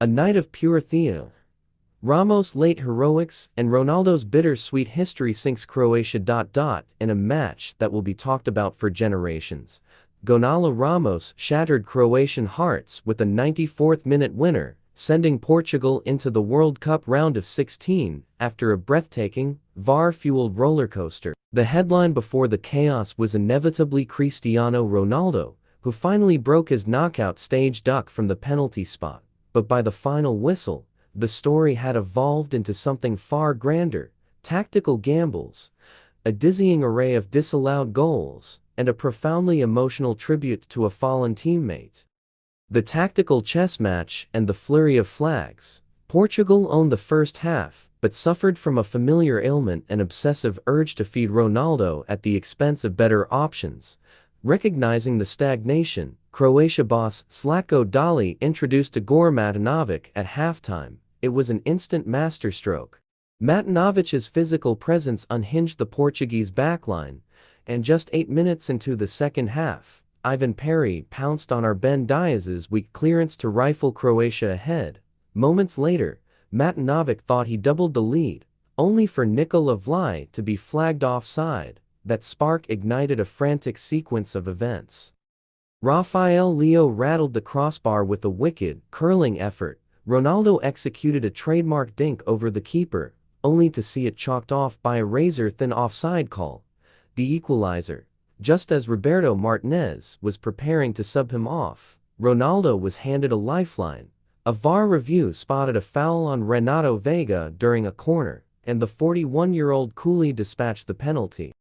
A night of pure theater. Ramos' late heroics and Ronaldo's bittersweet history sinks Croatia. In a match that will be talked about for generations, Gonçalo Ramos shattered Croatian hearts with a 94th-minute winner, sending Portugal into the World Cup round of 16 after a breathtaking, VAR-fueled rollercoaster. The headline before the chaos was inevitably Cristiano Ronaldo, who finally broke his knockout stage duck from the penalty spot. But by the final whistle, the story had evolved into something far grander: tactical gambles, a dizzying array of disallowed goals, and a profoundly emotional tribute to a fallen teammate. The tactical chess match and the flurry of flags. Portugal owned the first half, but suffered from a familiar ailment: an obsessive urge to feed Ronaldo at the expense of better options. Recognizing the stagnation, Croatia boss Zlatko Dalic introduced Igor Matanovic at halftime. It was an instant masterstroke. Matanovic's physical presence unhinged the Portuguese backline, and just 8 minutes into the second half, Ivan Perišić pounced on Arben Diaz's weak clearance to rifle Croatia ahead. Moments later, Matanovic thought he doubled the lead, only for Nikola Vlahović to be flagged offside. That spark ignited a frantic sequence of events. Rafael Leão rattled the crossbar with a wicked, curling effort. Ronaldo executed a trademark dink over the keeper, only to see it chalked off by a razor-thin offside call, the equalizer. Just as Roberto Martinez was preparing to sub him off, Ronaldo was handed a lifeline. A VAR review spotted a foul on Renato Veiga during a corner, and the 41-year-old coolly dispatched the penalty.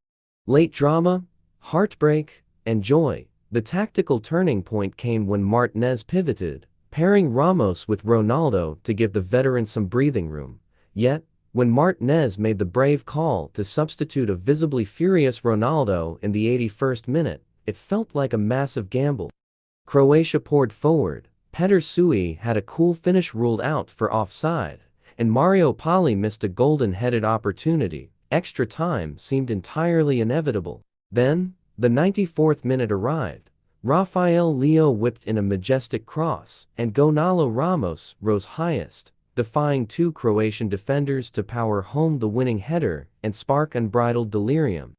Late drama, heartbreak, and joy. The tactical turning point came when Martinez pivoted, pairing Ramos with Ronaldo to give the veteran some breathing room. Yet, when Martinez made the brave call to substitute a visibly furious Ronaldo in the 81st minute, it felt like a massive gamble. Croatia poured forward. Petr Cech had a cool finish ruled out for offside, and Mario Pali missed a golden-headed opportunity. Extra time seemed entirely inevitable. Then, the 94th minute arrived. Rafael Leão whipped in a majestic cross, and Gonçalo Ramos rose highest, defying two Croatian defenders to power home the winning header and spark unbridled delirium.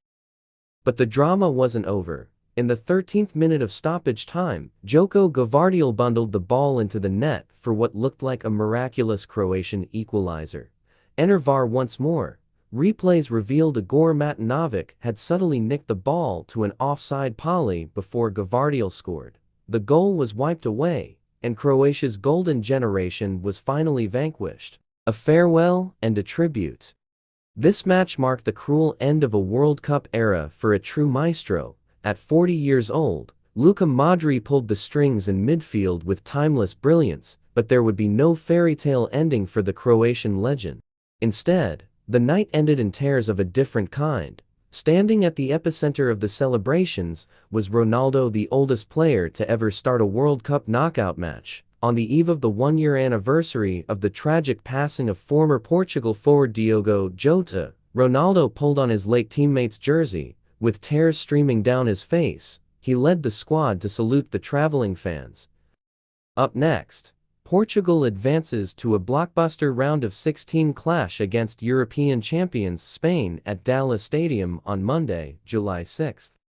But the drama wasn't over. In the 13th minute of stoppage time, Joško Gvardiol bundled the ball into the net for what looked like a miraculous Croatian equalizer. Enter VAR once more. Replays revealed Igor Matanovic had subtly nicked the ball to an offside Pali before Gvardiol scored. The goal was wiped away, and Croatia's golden generation was finally vanquished. A farewell and a tribute. This match marked the cruel end of a World Cup era for a true maestro. At 40 years old, Luka Modrić pulled the strings in midfield with timeless brilliance, but there would be no fairy tale ending for the Croatian legend. Instead, the night ended in tears of a different kind. Standing at the epicenter of the celebrations was Ronaldo, the oldest player to ever start a World Cup knockout match. On the eve of the one-year anniversary of the tragic passing of former Portugal forward Diogo Jota, Ronaldo pulled on his late teammate's jersey. With tears streaming down his face, he led the squad to salute the traveling fans. Up next, Portugal advances to a blockbuster round of 16 clash against European champions Spain at Dallas Stadium on Monday, July 6.